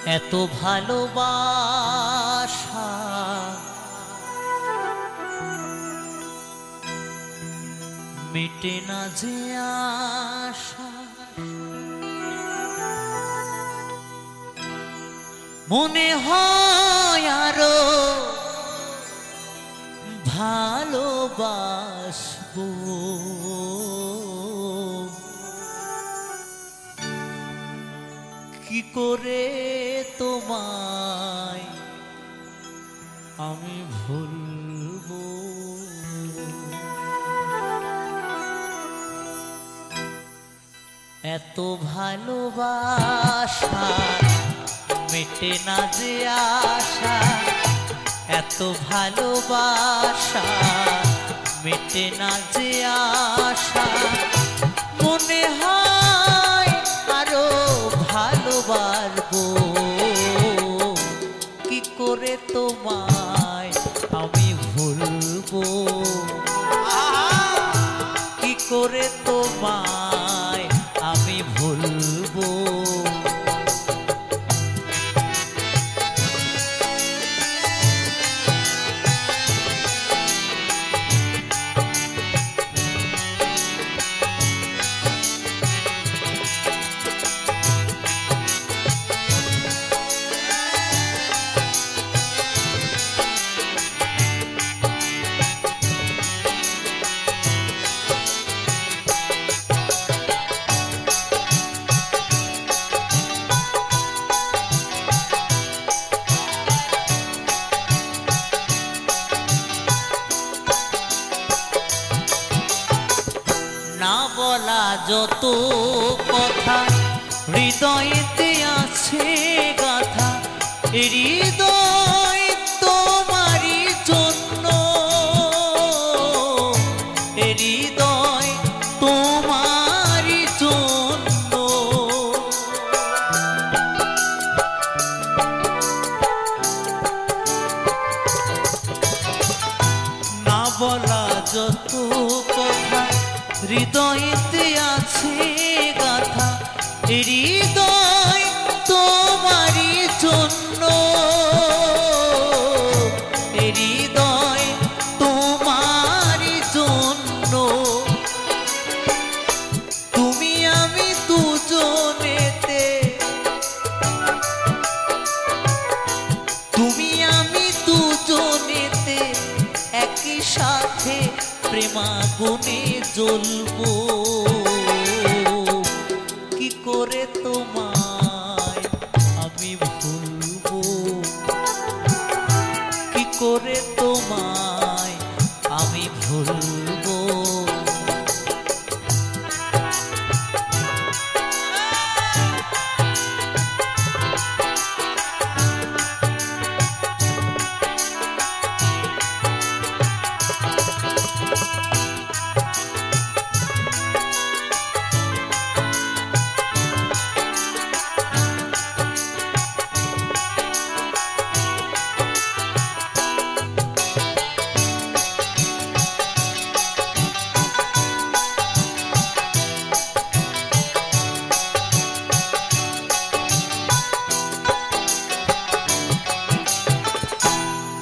এত ভালোবাসা মিটে না যে আশা, মনে হয় আরো ভালোবাসবো। কি করে তোমায় আমি ভুলবো? এত ভালোবাসা মেটে না যে আশা, এত ভালোবাসা মেটে না যে আশা, মনে হয় আরো ভালোবাসবো। কি করে তোমায় আমি ভুলবো? কি করে তোমায় আমি ভুলবো? না বলা যত কথা হৃদয়েতে আছে গাথা, হৃদয় তোমারই জন্য, হৃদয় তোমারই জন্য। না বলা যত কথা হৃদয়েতে আছে গাথা, হৃদয় তোমারই জন্য, হৃদয় তোমারই জন্য। তুমি আমি দুজনেতে, তুমি আমি দুজনেতে একই সাথে প্রেমাগুনে জ্বলবো। কি করে তোমায় আমি ভুলবো? কি করে তোমায় আমি ভুলবো?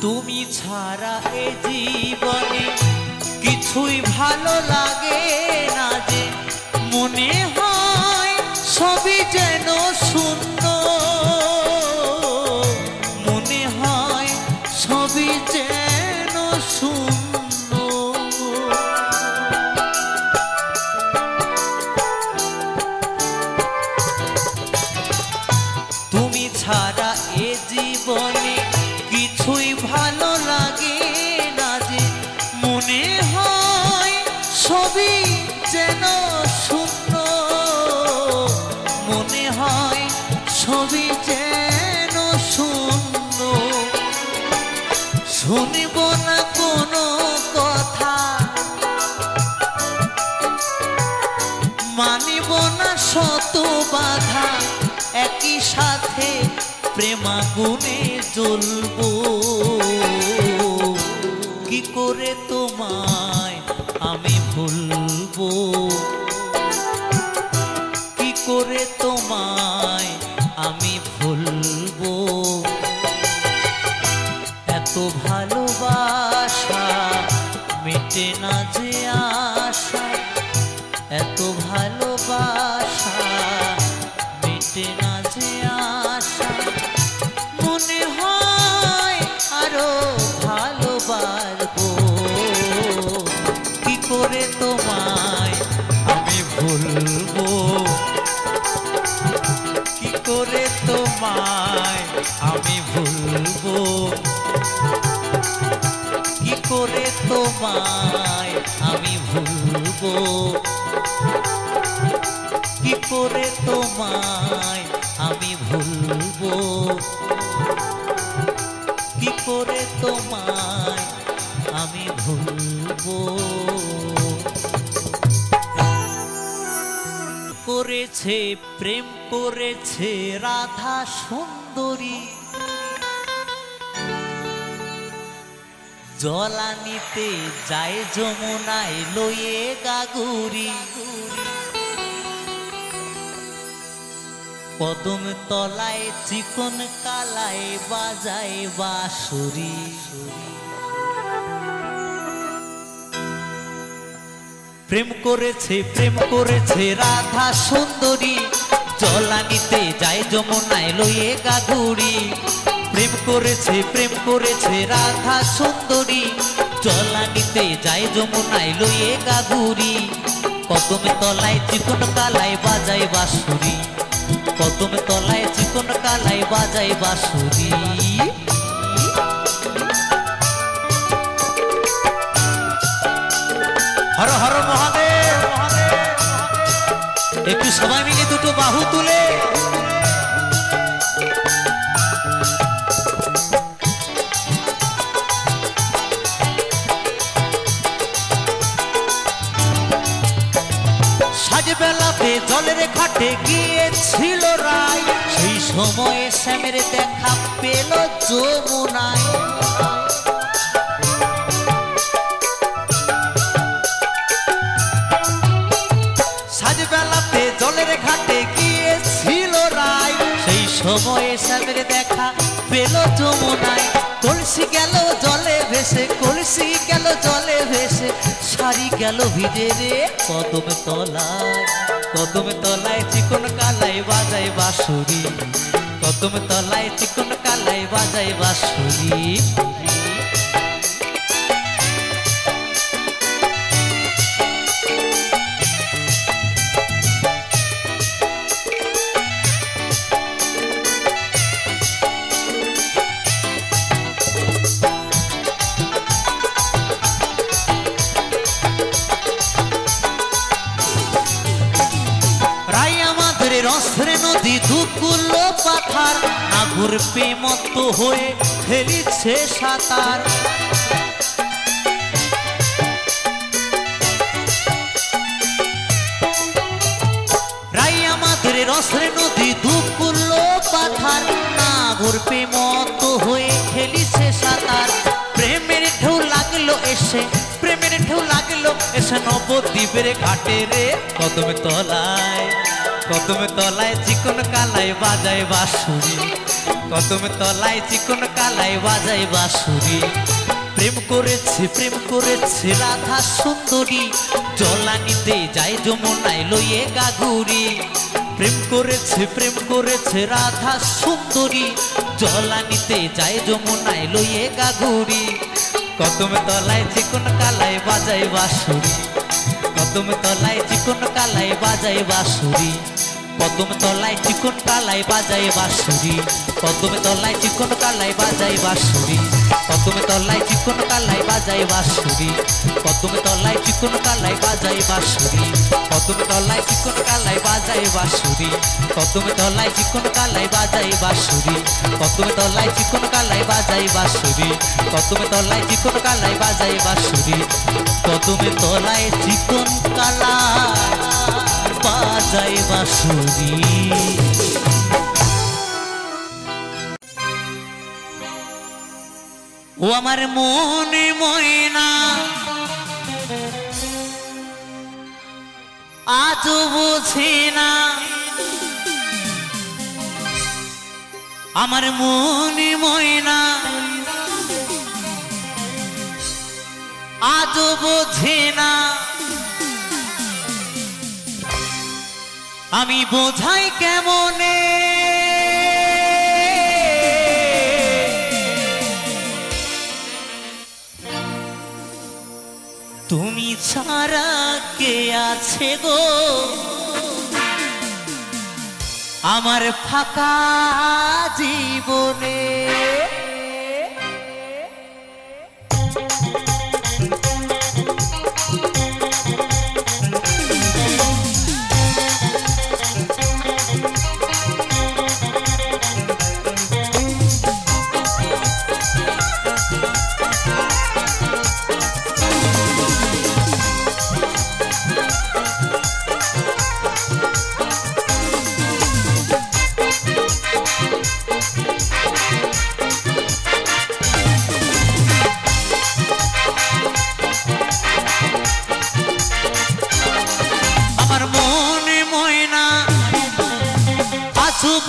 তুমি ছাড়া এ জীবনে কিছুই ভালো লাগে না যে, মনে হয় সবই যেন শূন্য, মনে হয় সবই যেন শূন্য। তুমি ছাড়া এ জীবনে কিছুই ভালো লাগে না যে, মনে হয় সবই যেন শূন্য, মনে হয় সবই যেন শূন্য। শুনব না কোনো কথা, মানিব না শত বাধা, একই সাথে প্রেমাগুনে জ্বলবো। কি করে তোমায় আমি ভুলবো? কি করে তোমায় আমি ভুলব? এত ভালোবাসা মেটে না যে আশা, মনে হয় আরো ভালোবাসবো। কি করে তোমায় আমি ভুলবো, কি করে তোমায় আমি ভুলবো, কি করে তোমায় আমি ভুলবো, কি করে তোমায় আমি ভুলবো, কি করে তোমায় আমি ভুলবো। করেছে প্রেম করেছে রাধা সুন্দরী, জল আনিতে যায় যমুনায় লয়ে গাগুরি, কদম তলায় চিকন কালায় বাজায় বাঁশুরি। প্রেম করেছে রাধা সুন্দরী, জল আনিতে যায় যমুনায় লয়ে গাগুরি। প্রেম করেছে রাধা সুন্দরী, জল আনিতে যায় যমুনায় লয়ে গাগুরি। কদম তলায় চিকন কালায় বাজায় বাঁশুরি, কদম তলায় চিকন কালায় বাজায় বাঁশুরি। হর হর মহাদেব। একটু সবাই মিলে দুটো বাহু তুলে সাজবেলাতে জলের ঘাটে গিয়েছিল রায়, সেই সময়ে শ্যামের দেখা পেল যমুনায়। সাজবেলাতে জলের ঘাটে গিয়েছিল রায়, সেই সময়ে শ্যামের দেখা পেল যমুনায়। কলসি গেল জলে ভেসে, কলসি গেল জলে ভেসে, শাড়ি গেল ভিজে রে কদম তলায়, কদম তলায় চিকন কালায় বাজায় বাঁশুরি, কদম তলায় চিকন কালায় বাজায় বাঁশুরি। রসের নদী দুকুল পাথার, আগুর প্রেমত্ত হয়ে খেলিছে সাঁতার। রাই আমাদের রসের নদী দুকুল পাথার, আগুর প্রেমত্ত হয়ে খেলিছে সাঁতার। প্রেমের ঢেউ লাগলো এসে, প্রেমের ঢেউ লাগলো এসে নবদ্বীপের ঘাটে রে কদম তলায়, কদম তলায় চিকন কালায় বাজায় বাঁশুরি, কদম তলায় চিকন কালায় বাজায় বাঁশুরি। প্রেম করেছে রাধা সুন্দরী, জল আনিতে যায় যমুনায় লয়ে গাগুরি। প্রেম করেছে রাধা সুন্দরী, জল আনিতে যায় যমুনায় লয়ে গাগুরি। কদম তলায় চিকন কালায় বাজায় বাঁশুরি, কদম তলায় চিকন কালায় বাজায় বাঁশুরি, কদম তলায় চিকন কালায় বাজায় বাঁশুরি, কদম তলায় চিকন কালায় বাজায় বাঁশুরি, কদম তলায় চিকন কালায় বাজায় বাঁশুরি, কদম তলায় চিকন কালায় বাজায় বাঁশুরি, কদম তলায় চিকন কালায় বাজায় বাঁশুরি, কদম তলায় চিকন কালায় বাজায় বাঁশুরি, কদম তলায় চিকন কালায় বাজায় বাঁশুরি, কদম তলায় চিকন কালায় বাজায় বাঁশুরি, কদম তলায় চিকন কালায় বাজায় বাঁশুরি। ও আমার মনে ময়না আজও বোঝে না, আমার মনে ময়না আজও বোঝে না, আমি বোঝাই কেমনে তুমি ছাড়া কে আছে গো আমার ফাঁকা জীবনে।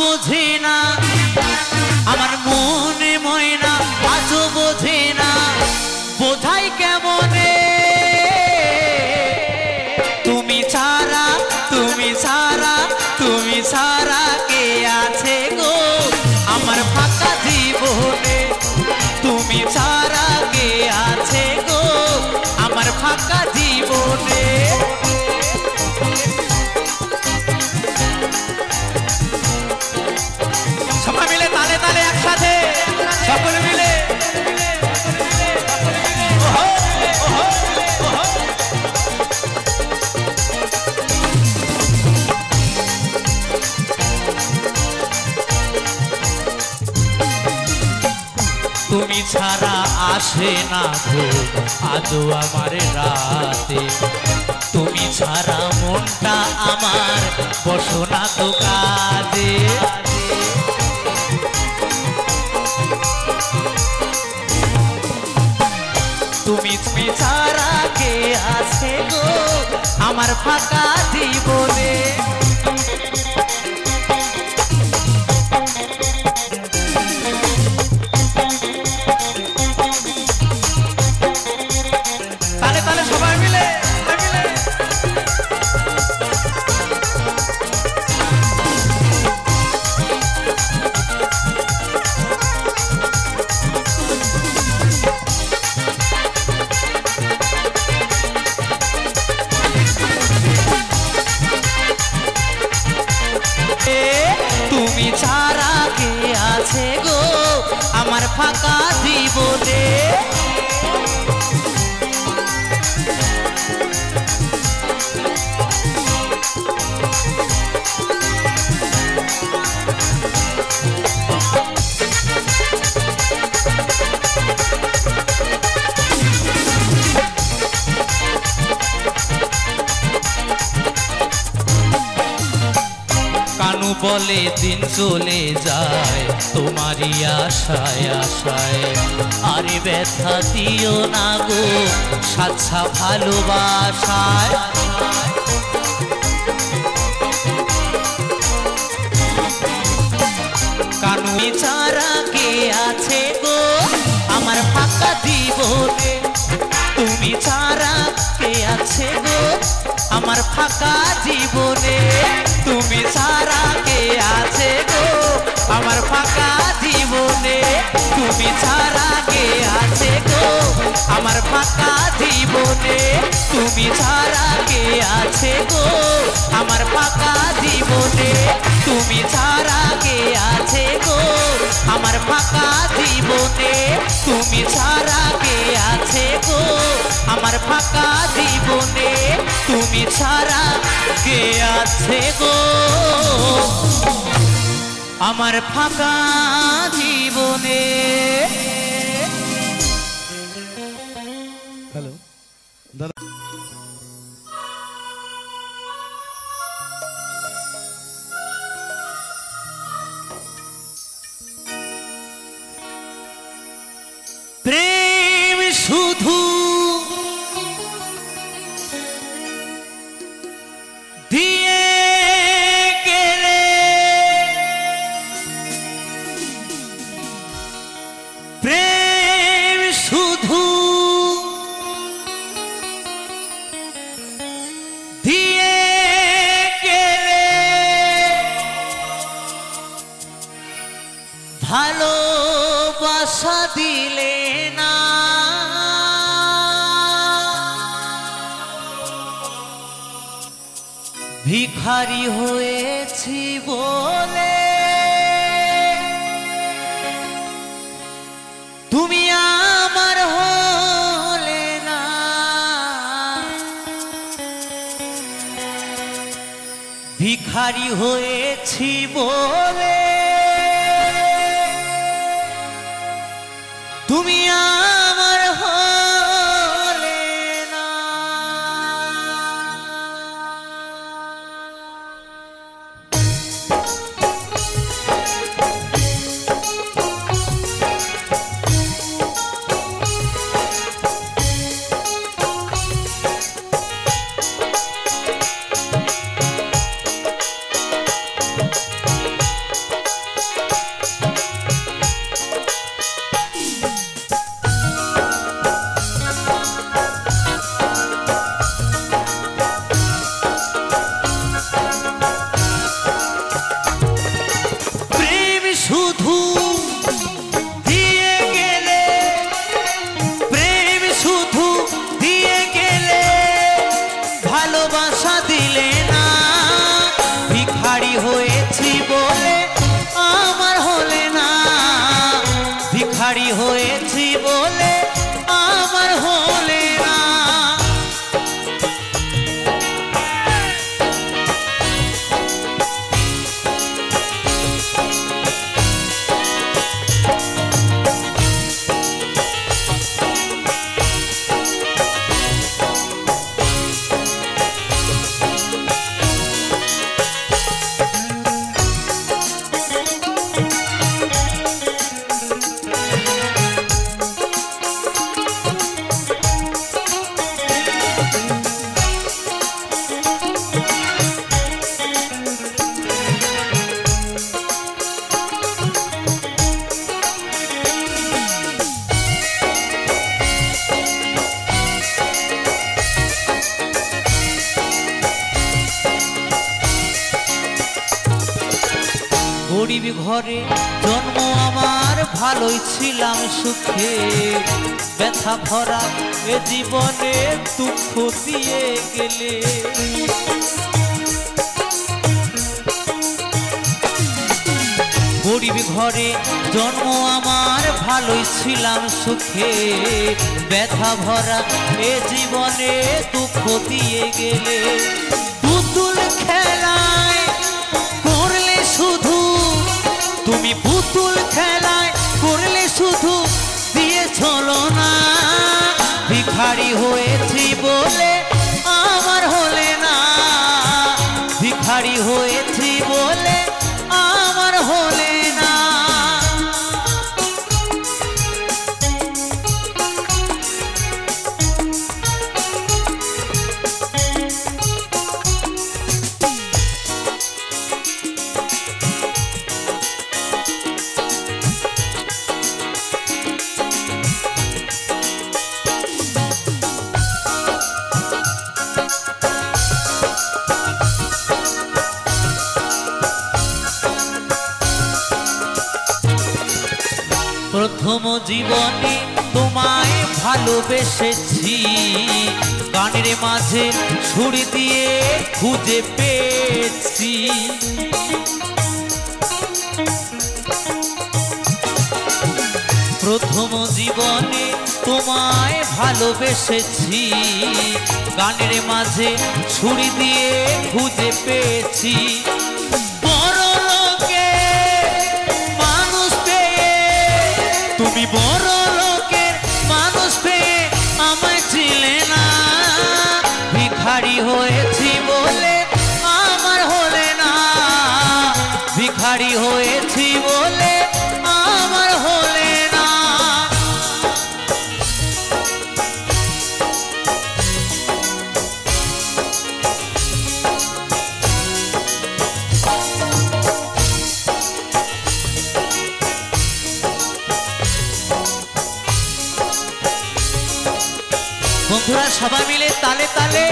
বুঝি না আমার মনে ময়না আজও বোঝে না বোঝাই কেমনে তুমি ছাড়া তুমি ছাড়া তুমি ছাড়া কে আছে গো আমার ফাঁকা জীবনে তুমি ছাড়া কে আছে গো আমার ফাঁকা জীবনে। সবাই মিলে তালে তালে একসাথে সকলে মিলে তুমি ছাড়া আসে না গো আজও আমার রাতে তুমি ছাড়া মনটা আমার বসো না তো কাজে তুমি তুমি ছাড়া কে আছে গো আমার ফাঁকা জীবনে। তালে তালে সবাই মিলে তুমি ছাড়া কে আছে গো আমার ফাঁকা জীবনে। কানু বলে দিন চলে যায় তোমারই আশায় আশায় আরে ব্যথা দিও না গো সাচ্ছা ভালোবাসায়। কানু ছাড়া কে আছে গো আমার ফাঁকা জীবনে তুমি ছাড়া কে আছে গো আমার ফাঁকা জীবনে তুমি ছাড়া কে আছে গো আমার ফাঁকা জীবনে তুমি ছাড়া কে আছে গো আমার ফাঁকা জীবনে তুমি ছাড়া কে আছে গো আমার ফাঁকা জীবনে তুমি ছাড়া কে আছে গো আমার ফাঁকা জীবনে তুমি ছাড়া কে আছে গো আমার ফাঁকা জীবনে তুমি ছাড়া কে আছে গো আমার ফাঁকা জীবনে। হ্যালো দাদা প্রেম শুধু দিয়ে গেলে প্রেম শুধু ভিখারি হয়েছি বলে তুমি আমার হলে না, ভিখারি হয়েছি বলে তুমি আমার হলে না। শুধু দিয়ে গেলে, প্রেম শুধু দিয়ে গেলে, ভালোবাসা দিলে না। ভিখারি হয়েছি বলে আমার হলে না, ভিখারি হয়েছি বলে আমার হলে না। গরিব ঘরে জন্ম আমার, ভালোই ছিলাম সুখে, ব্যথা ভরা এ জীবনে দুঃখ দিয়ে গেলে। গরিব ঘরে জন্ম আমার, ভালোই ছিলাম সুখে, ব্যথা ভরা এ জীবনে দুঃখ দিয়ে গেলে। পুতুল খেলায় করলে শুধু তুমি, পুতুল খেলায় করলে শুধু দিয়ে চলো না। ভিখারি হয়েছি বলে আমার হলে না, ভিখারি হয়েছি বলে আমার হলে না। প্রথম জীবনে তোমায় ভালোবেসেছি, গানের মাঝে সুর দিয়ে খুঁজে পেয়েছি। প্রথম জীবনে তোমায় ভালোবেসেছি, গানের মাঝে সুর দিয়ে খুঁজে পেয়েছি। তুমি বড় লোকের মানুষ পেয়ে আমায় ছিলে না, ভিখারি হয়েছি বলে আমার হলে না, ভিখারি হয়েছি বলে আমার হলে না। বন্ধুরা সবাই মিলে তালে তালে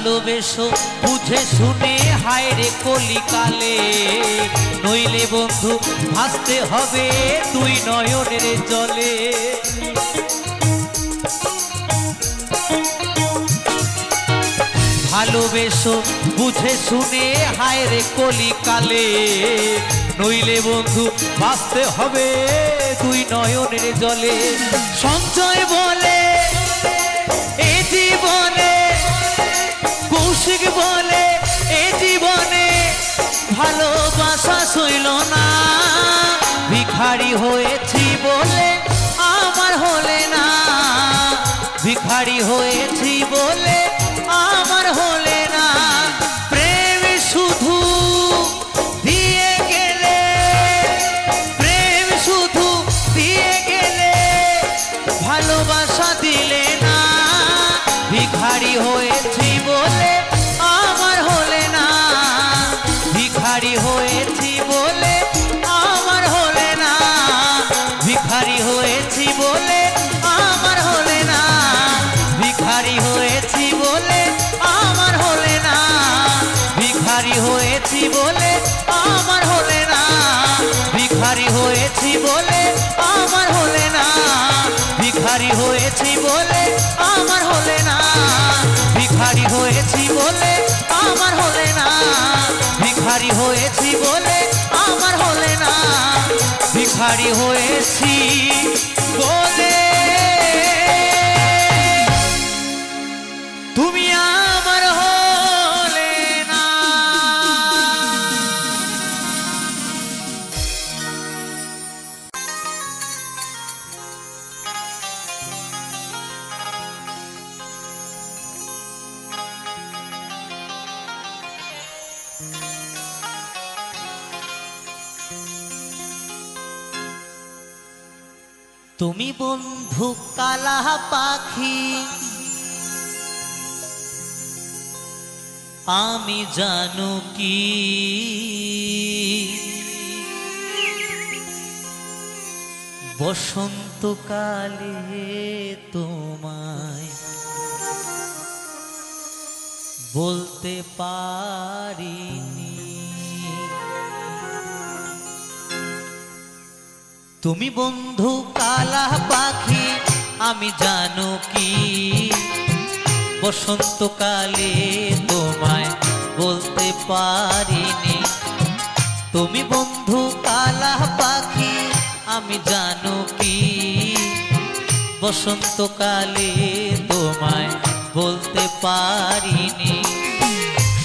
ভালোবেসো বুঝে শুনে হায় রে কলিকালে, নইলে বন্ধু ভাসতে হবে দুই নয়নের জলে। ভালোবেসো বুঝে শুনে হায় রে কলিকালে, নইলে বন্ধু ভাসতে হবে দুই নয়নের জলে। সঞ্চয় বলে এ জীবনে, কৌশিক বলে এ জীবনে ভালোবাসা সইল না, ভিখারি হয়েছি বলে আমার হলে না, ভিখারি হয়েছি বলে আমার হলে না। প্রেম শুধু দিয়ে গেলে, প্রেম শুধু দিয়ে গেলে ভালোবাসা দিলে না, ভিখারি হয়েছি বলে আমার হলে না, ভিখারি হয়েছি বলে আমার হলে না, ভিখারি হয়েছি বলে আমার হলে না, ভিখারি হয়েছি বলে আমার হলে না, ভিখারি হয়েছি বলে আমার হলে না, ভিখারি হয়েছি বলে আমার হলে না, ভিখারি হয়েছি বলে আমার হলে না, ভিখারি হয়েছি বলে আমার হলে না, ভিখারি হয়েছি বলে আমার হলে না, ভিখারি হয়েছি বলে তুমি আমার হলে না। তুমি বন্ধু কালা পাখি, আমি জানো কি বসন্তকালে তোমায় বলতে পারিনি। তুমি বন্ধু কালা পাখি, আমি জানো কি বসন্তকালে তোমায় বলতে পারিনি। তুমি বন্ধু কালা পাখি, আমি জানো কি বসন্তকালে তোমায় বলতে পারিনি।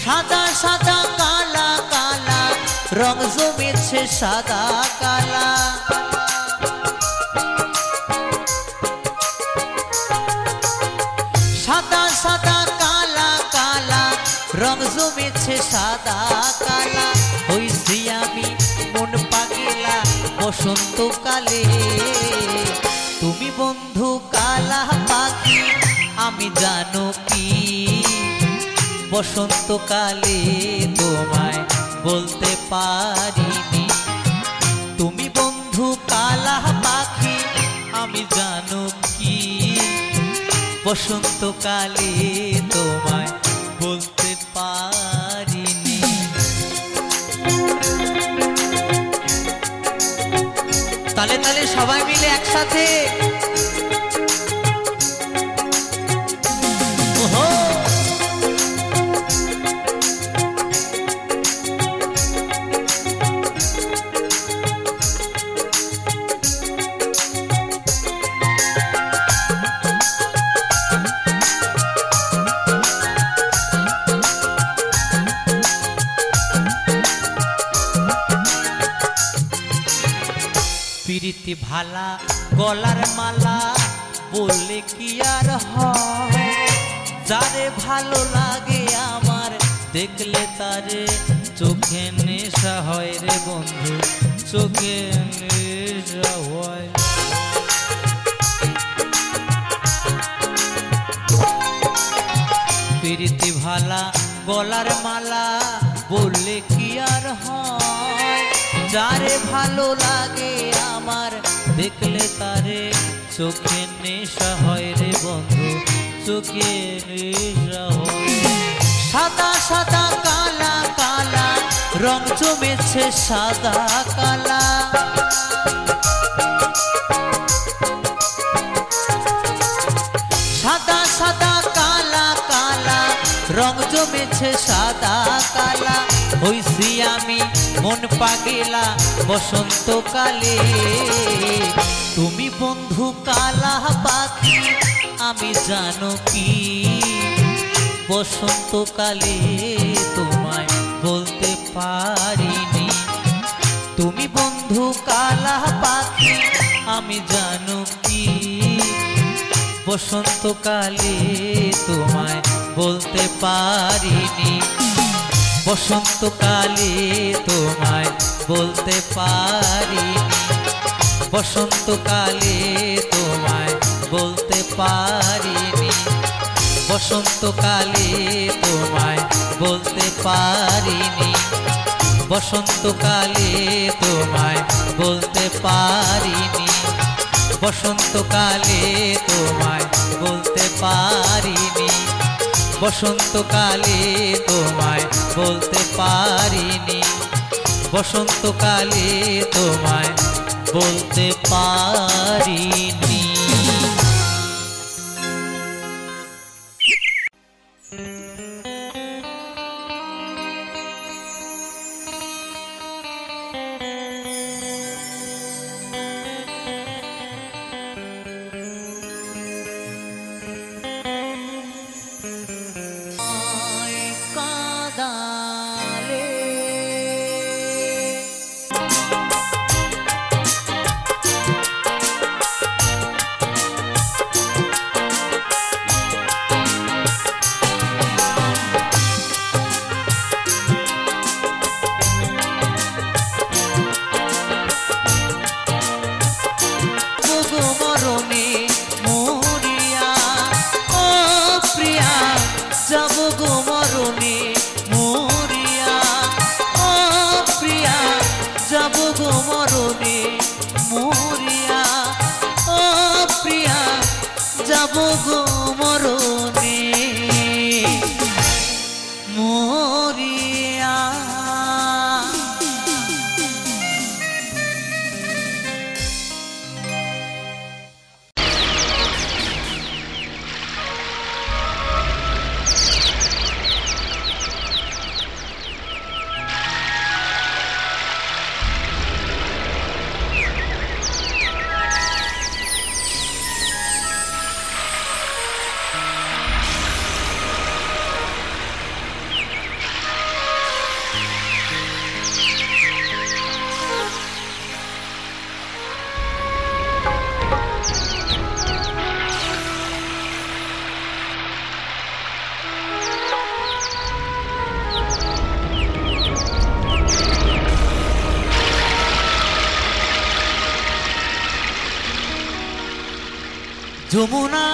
সাদা সাদা কালা কালা রং জমেছে সাদা কালা, সাদা সাদা কালা কালা রং জমেছে সাদা কালা, হইছি আমি মন পাগলা বসন্তকালে। তুমি বন্ধু কালা পাখি, আমি জানো কি বসন্তকালে তোমায় বলতে পারিনি। তুমি বন্ধু কালা পাখি, আমি জানো কি বসন্তকালে তোমায় বলতে পারিনি। তালে তালে সবাই মিলে একসাথে ওহো। প্রীতি ভালা গলার মালা বললে কি আর হয়, যারে ভালো লাগে আমার দেখলে তারে চোখে নেশা হয় রে বন্ধু, চোখে নেশা হয়। প্রীতি ভালা গলার মালা বললে কি আর হয়, যারে ভালো লাগে আমার দেখলে তারে চোখে নেশা হয় রে বন্ধু, চোখে নেশা হয়। সাদা সাদা কালা কালা রং জমেছে সাদা কালা। সাদা সাদা কালা কালা রং জমেছে সাদা কালা। হইছি আমি মন পাগেলা বসন্তকালে। তুমি বন্ধু কালা পাখি আমি জানো কি, বসন্তকালে তোমায় বলতে পারিনি। তুমি বন্ধু কালা পাখি আমি জানো কি, বসন্তকালে তোমায় বলতে পারিনি। বসন্তকালে তোমায় বলতে পারিনি। বসন্তকালে তোমায় বলতে পারিনি। বসন্তকালে তোমায় বলতে পারিনি। বসন্তকালে তোমায় বলতে পারিনি। বসন্তকালে তোমায় বলতে পারিনি। বসন্তকালে তোমায় বলতে পারিনি। বসন্তকালে তোমায় বলতে পারিনি। যমুনা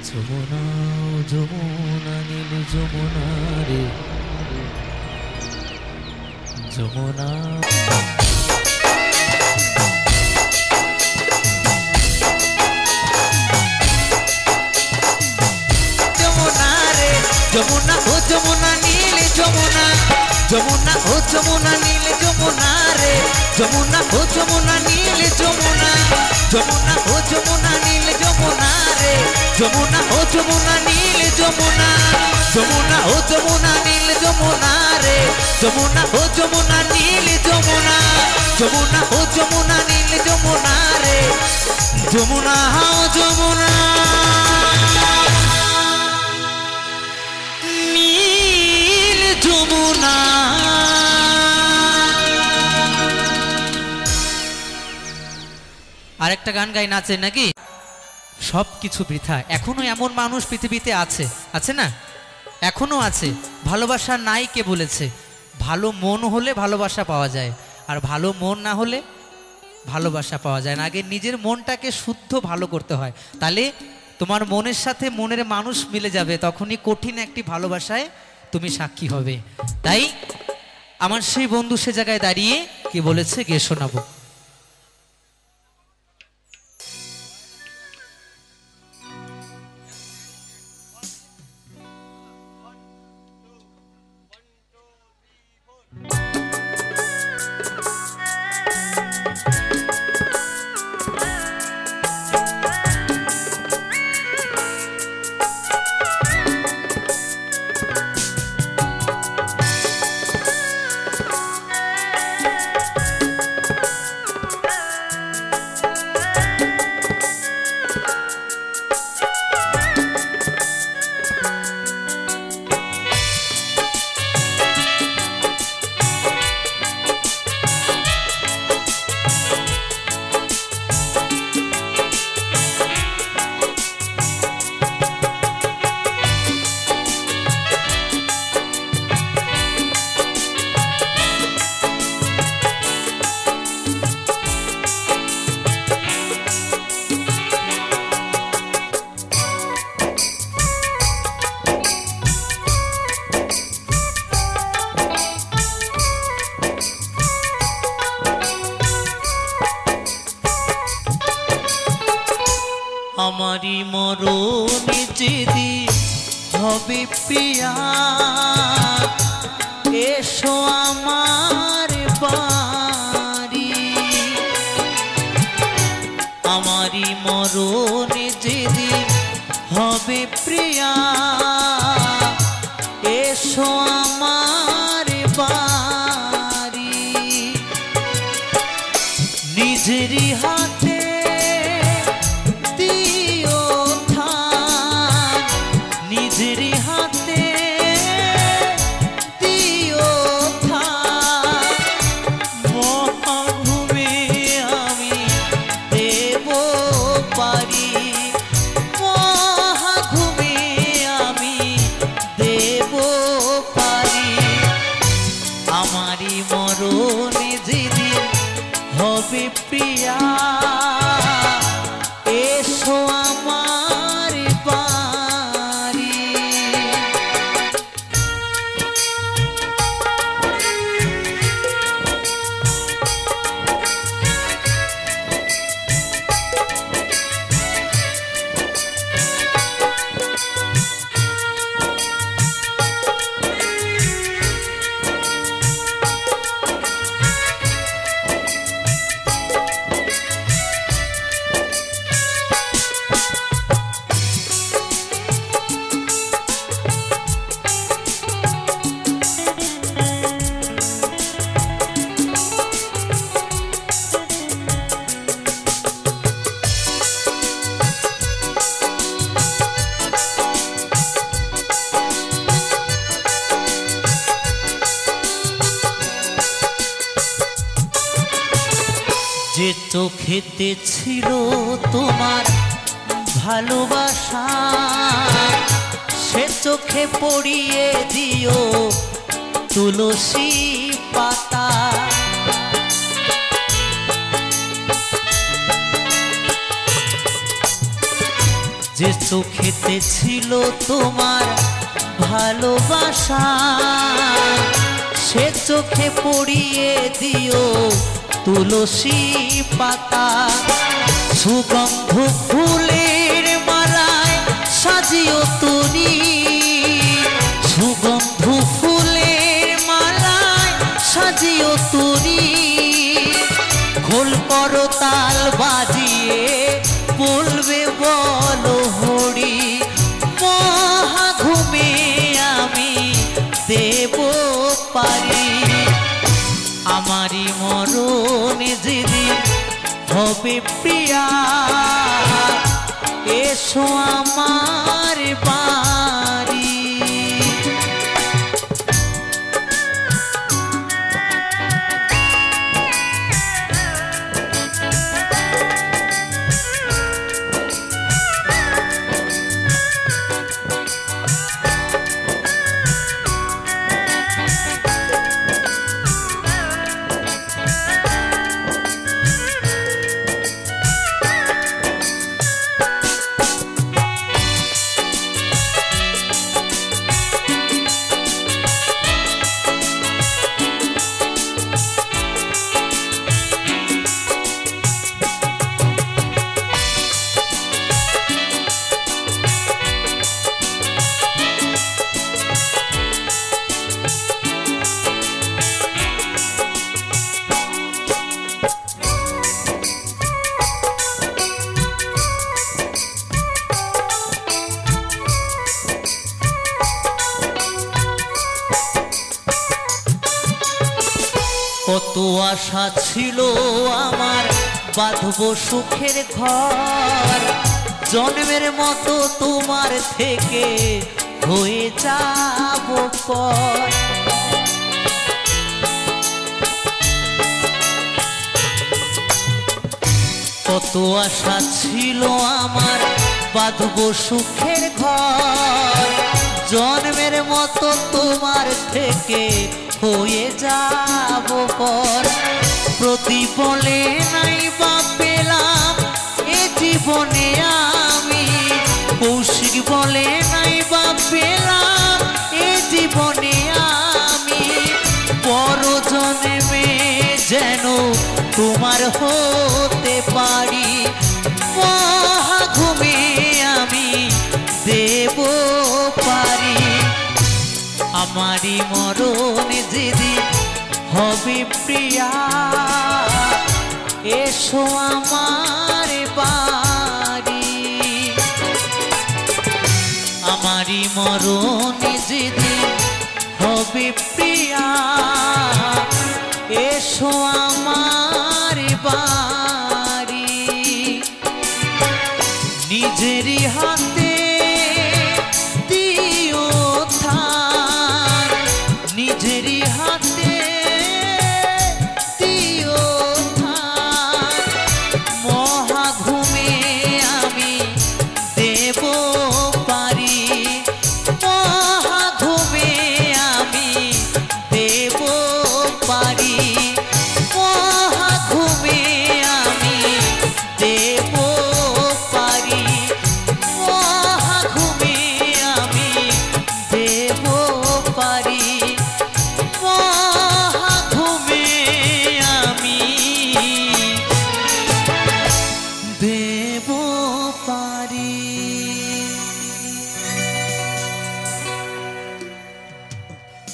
যমুনা যমুনা নীল যমুনা রে যমুনা যমুনা রে যমুনা ও যমুনা নীল যমুনা যমুনা ও যমুনা নীল যমুনা রে যমুনা ও যমুনা নীল যমুনা যমুনা ও যমুনা নীল যমুনা রে যমুনা ও যমুনা নীল যমুনা যমুনা ও যমুনা নীল যমুনা রে যমুনা ও যমুনা নীল যমুনা যমুনা ও যমুনা নীল যমুনা রে যমুনা ও যমুনা নীল যমুনা। আরেকটা গান গাই নাচে নাকি? সব কিছু বৃথা। এখনো এমন মানুষ পৃথিবীতে আছে, আছে না? এখনো আছে। ভালোবাসা নাই কে বলেছে? ভালো মন হলে ভালোবাসা পাওয়া যায়, আর ভালো মন না হলে ভালোবাসা পাওয়া যায় না। আগে নিজের মনটাকে শুদ্ধ ভালো করতে হয়, তাহলে তোমার মনের সাথে মনের মানুষ মিলে যাবে, তখনই কঠিন একটি ভালোবাসায় তুমি সাক্ষী হবে। তাই আমার সেই বন্ধু সে জায়গায় দাঁড়িয়ে কি বলেছে গিয়ে শোনাবো। আমারি মরণে যেদিন হবে প্রিয়া, এসো আমার বাড়ি। আমারি মরণে যেদিন হবে প্রিয়া, এসো আমার বাড়ি। নিজেরই হাতে দিও থান, নিজেরই হাতে দিও থান। মহাভূমে আমি দেব পারি, মহাভূমে আমি দেব পারি। আমারই মরণে যেদিন হবে প্রিয়া, এসো আমার বাড়ি। যে চোখেতে ছিল তোমার ভালোবাসা, সে চোখে পড়িয়ে দিও তুলসী পাতা। যে চোখেতে ছিল তোমার ভালোবাসা, সে চোখে পড়িয়ে দিও তুলসী পাতা। সুগন্ধ ফুলের মালায় সাজিও তুমি, সুগন্ধ ফুলের মালায় সাজিও তুমি। খোল করতাল বাজিয়ে বলবে বলো হরি, মহাঘুমে আমি দেব পারি। আমারি মরণে যেদিন হবে প্রিয়া, এসো আমার বাড়ি। কত আশা ছিল আমার বাঁধব সুখের ঘর, জন্মের মতো তোমার থেকে হয়ে যাব পর। কত আশা ছিল আমার বাঁধব সুখের ঘর, জন্মের মতো তোমার থেকে হয়ে যাব পর। প্রতিফলে নাই বা পেলাম এ জীবনে আমি, কৌশিক বলে নাই বা পেলাম এ জীবনে আমি। পর জন্মে যেন তোমার হতে পারি, মহাঘুমে আমারি মরণ যেদিন হবে প্রিয়া এসো আমার বাড়ি আমারি মরণ যেদিন হবে প্রিয়া এসো আমার বাড়ি নিজেরই হাতে দিও থান নিজেরই হাতে দিও থান মহা ঘুমে আমি দেব পারি মহা ঘুমে আমি দেব পারি মহা ঘুমে আমি দেব পারি মহা ঘুমে আমি দেব পারি মহা ঘুমে আমি দেব পারি।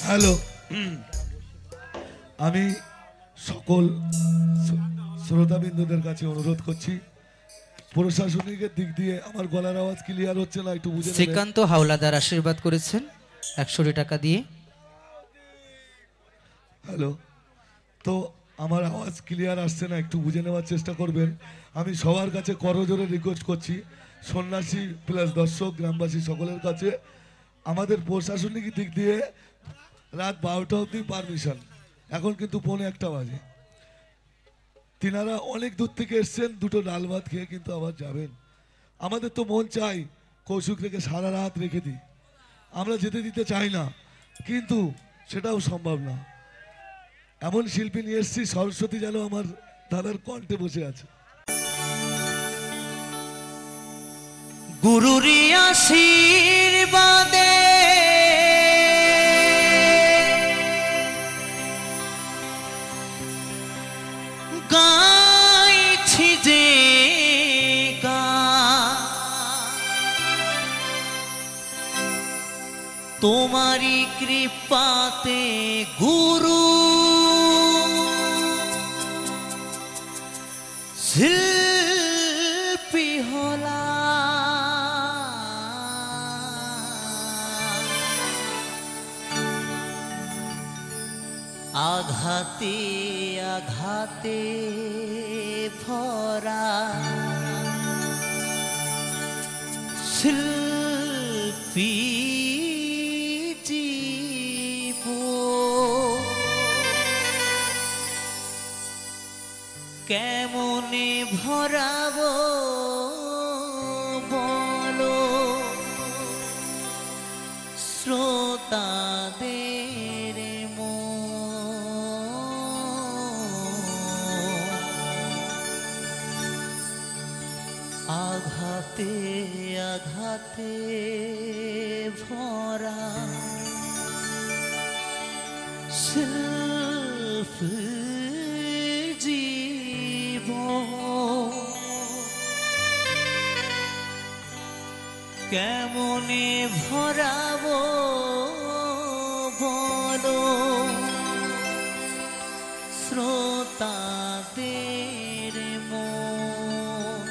হ্যালো, আমি সকল শ্রোতাবিন্দুদের কাছে অনুরোধ করছি প্রশাসনিকের দিক দিয়ে আমার গলার আওয়াজ ক্লিয়ার হচ্ছে না, একটু বুঝে নেবেন। শ্রীকান্ত হাওলাদার আশীর্বাদ করেছেন 100 টাকা দিয়ে। হ্যালো, তো আমার আওয়াজ ক্লিয়ার আসছে না, একটু বুঝে নেওয়ার চেষ্টা করবেন। আমি সবার কাছে করজোরে রিকোয়েস্ট করছি, সন্ন্যাসী প্লাস দর্শক গ্রামবাসী সকলের কাছে, আমাদের প্রশাসনিক দিক দিয়ে রাত 12টা অবধি পারমিশন, এখন কিন্তু 1:45 বাজে। তিনারা অনেক দূর থেকে এসছেন, দুটো ডাল ভাত খেয়ে কিন্তু আবার যাবেন। আমাদের তো মন চাই কৌশিক রেখে সারা রাত রেখে দিই, আমরা যেতে দিতে চাই না, কিন্তু সেটাও সম্ভব না। এমন শিল্পী নিয়ে এসছি, সরস্বতী যেন আমার দাদার কণ্ঠে বসে আছে। গুরুরি আশীর্বাদে গাইছি যে গান তোমারি কৃপাতে গুরু শিল্পী হলা আঘাতে আঘাতে ভরা শিল্পী জীব কেমনে ভরাবো বলো শ্রোতাদের আঘাতে আঘাতে ভরা শিল্পী জীব কেমনে ভরাবো বলো শ্রোতাদের মন।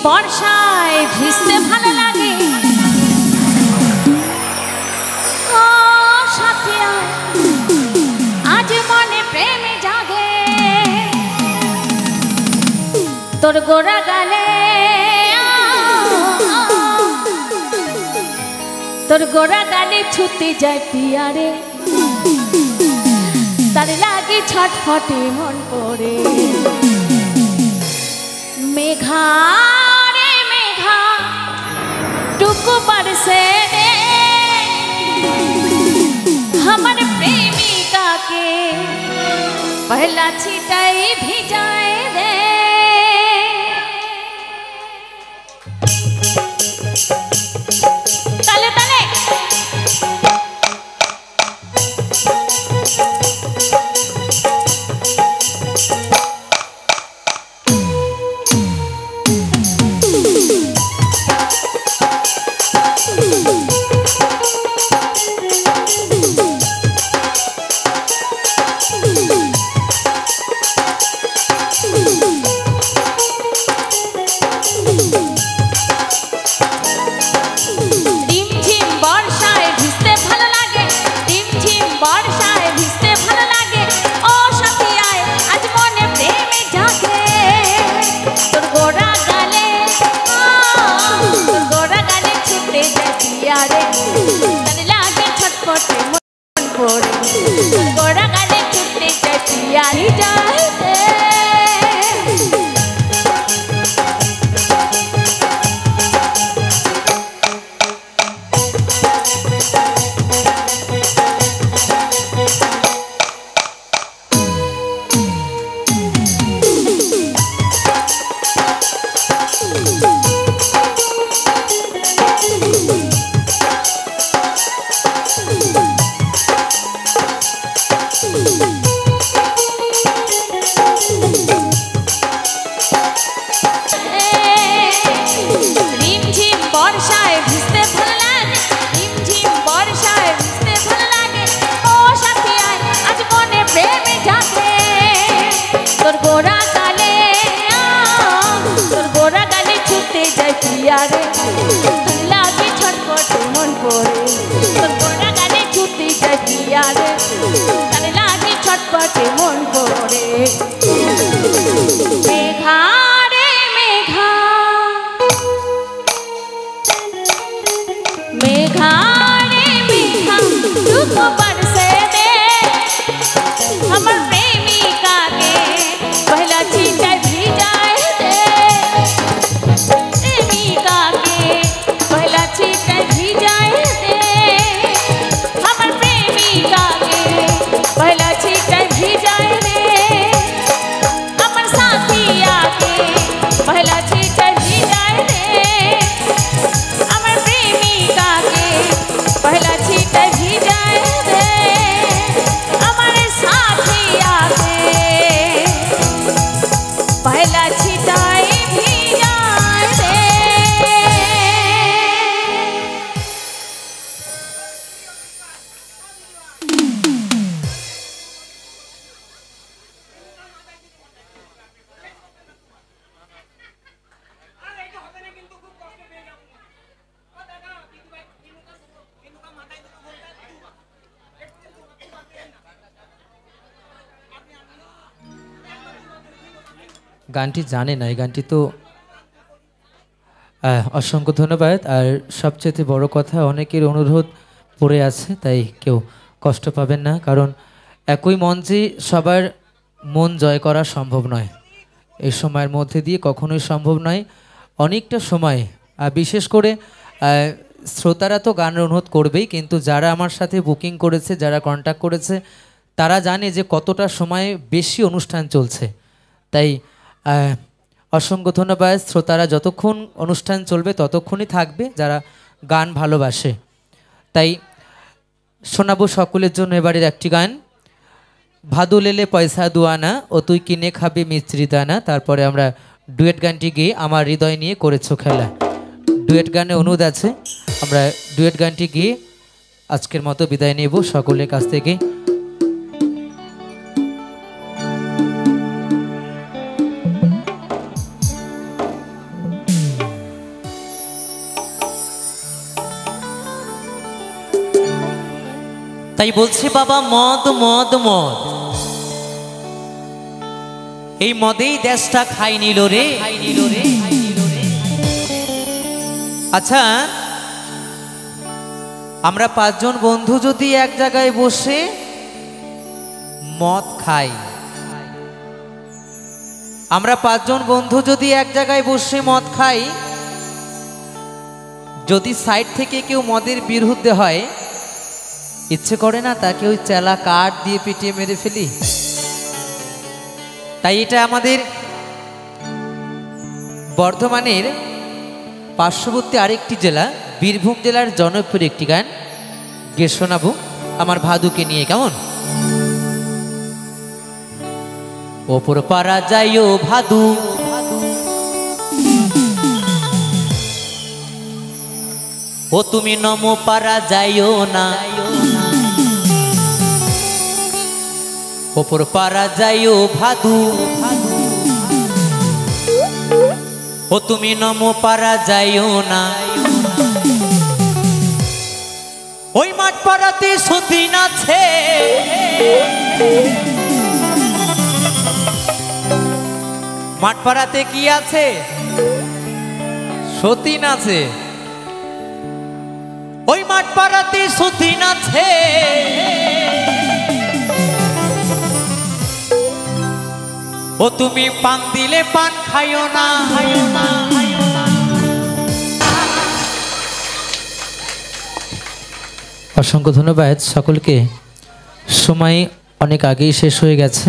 বর্ষায় ভিজতে ভালো লাগে ও সাথী আজ মনে প্রেমে জাগে তোর গোরা গালে তোর গোরা গালে ছুতে যায় পিয়ারে তার লাগে ছটফটে মন পড়ে মেঘা রে মেঘা টুকু बरसे रे हमर प्रेमिका के पहला छिटाई भिजाए रे ताले ताले गोरा गाले छुट्टे चटियारी जाए यारे लागे छटपट मन पड़े तोर गोरा गाले छुट्टी जाती यारे तारे लागे छटपट मन पड़े मेघा रे मेघा मेघा रे मेघा तुझको बरसे दे हमर प्रेमिका के पहला छींटा भिजाए दे গানটি জানে না, এই গানটি তো অসংখ্য ধন্যবাদ। আর সবচেয়ে বড় কথা, অনেকের অনুরোধ পড়ে আছে, তাই কেউ কষ্ট পাবেন না, কারণ একই মঞ্চে সবার মন জয় করা সম্ভব নয়, এই সময়ের মধ্যে দিয়ে কখনোই সম্ভব নয়। অনেকটা সময়, বিশেষ করে শ্রোতারা তো গানের অনুরোধ করবেই, কিন্তু যারা আমার সাথে বুকিং করেছে, যারা কন্ট্যাক্ট করেছে, তারা জানে যে কতটা সময় বেশি অনুষ্ঠান চলছে। তাই অসংখ্য ধন্যবাদ। শ্রোতারা যতক্ষণ অনুষ্ঠান চলবে ততক্ষণই থাকবে, যারা গান ভালোবাসে। তাই শোনাবো সকলের জন্য এবারের একটি গান, ভাদু লেলে পয়সা দুয়ানা ও তুই কিনে খাবি মিস্ত্রি দানা। তারপরে আমরা ডুয়েট গানটি গিয়ে আমার হৃদয় নিয়ে করেছো খেলা, ডুয়েট গানে অনুরোধ আছে, আমরা ডুয়েট গানটি গিয়ে আজকের মতো বিদায় নেব সকলের কাছ থেকে। তাই বলছে বাবা মদ মদ মদ, এই মদেই দেশটা খাই নিল রে। আচ্ছা, আমরা পাঁচজন বন্ধু যদি এক জায়গায় বসে মদ খাই, আমরা পাঁচজন বন্ধু যদি এক জায়গায় বসে মদ খাই, যদি সাইড থেকে কেউ মদের বিরুদ্ধে হয়, ইচ্ছে করে না তাকে ওই চেলা কাঠ দিয়ে পিটিয়ে মেরে ফেলি? তাই এটা আমাদের বর্ধমানের পার্শ্ববর্তী আরেকটি জেলা বীরভূম জেলার জনপ্রিয় একটি গান গে শোনাবো আমার ভাদুকে নিয়ে। কেমন? ওপর পারা যাইও ভাদু, ও তুমি নম পারা যাইও না, ওপর পারা যাইও ভাদু, ও তুমি নম পারা যাইও না। ওই মাঠ পাড়াতে সতীন আছে, মাঠ পাড়াতে কি আছে? সতীন আছে। ওই মাঠ পাড়াতে সতীন আছে, ও তুমি পান দিলে পান খাইও না। অসংখ্য ধন্যবাদ সকলকে। সময় অনেক আগেই শেষ হয়ে গেছে,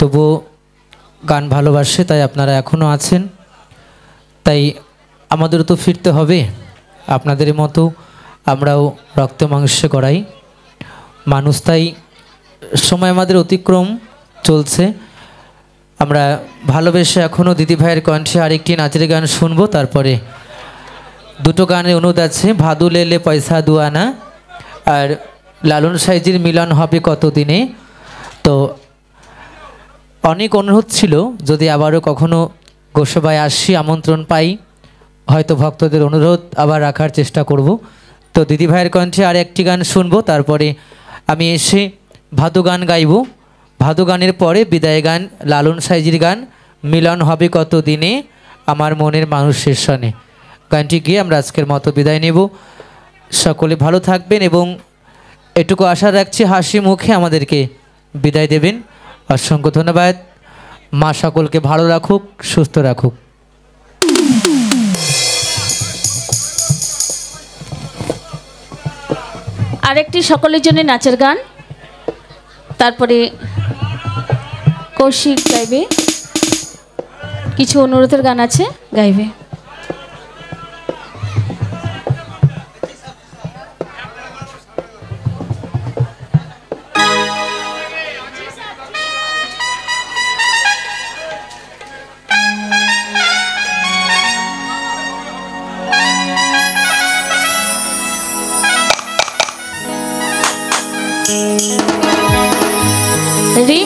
তবু গান ভালোবাসে তাই আপনারা এখনও আছেন, তাই আমাদেরও তো ফিরতে হবে। আপনাদের মতো আমরাও রক্ত মাংসে করাই মানুষ, তাই সময় আমাদের অতিক্রম চলছে। আমরা ভালোবেসে এখনও দিদিভাইয়ের কণ্ঠে আরেকটি নাচের গান শুনবো, তারপরে দুটো গানের অনুরোধ আছে, ভাদু লেলে পয়সা দুয়ানা আর লালন সাইজির মিলন হবে কতদিনে। তো অনেক অনুরোধ ছিল, যদি আবারও কখনো গোসাবায় আসি, আমন্ত্রণ পাই, হয়তো ভক্তদের অনুরোধ আবার রাখার চেষ্টা করব। তো দিদিভাইয়ের কণ্ঠে আর একটি গান শুনবো, তারপরে আমি এসে ভাদু গান গাইব। ভাদু গানের পরে বিদায় গান লালন সাইজির গান মিলন হবে কতদিনে আমার মনের মানুষের সনে। গানটি গিয়ে আমরা আজকের মতো বিদায় নেব। সকলে ভালো থাকবেন এবং এটুকু আশা রাখছি হাসি মুখে আমাদেরকে বিদায় দেবেন। অসংখ্য ধন্যবাদ। মা সকলকে ভালো রাখুক, সুস্থ রাখুক। আরেকটি সকলের জন্য নাচের গান, তারপরে কৌশিক গাইবে, কিছু অনুরোধের গান আছে গাইবে। রিম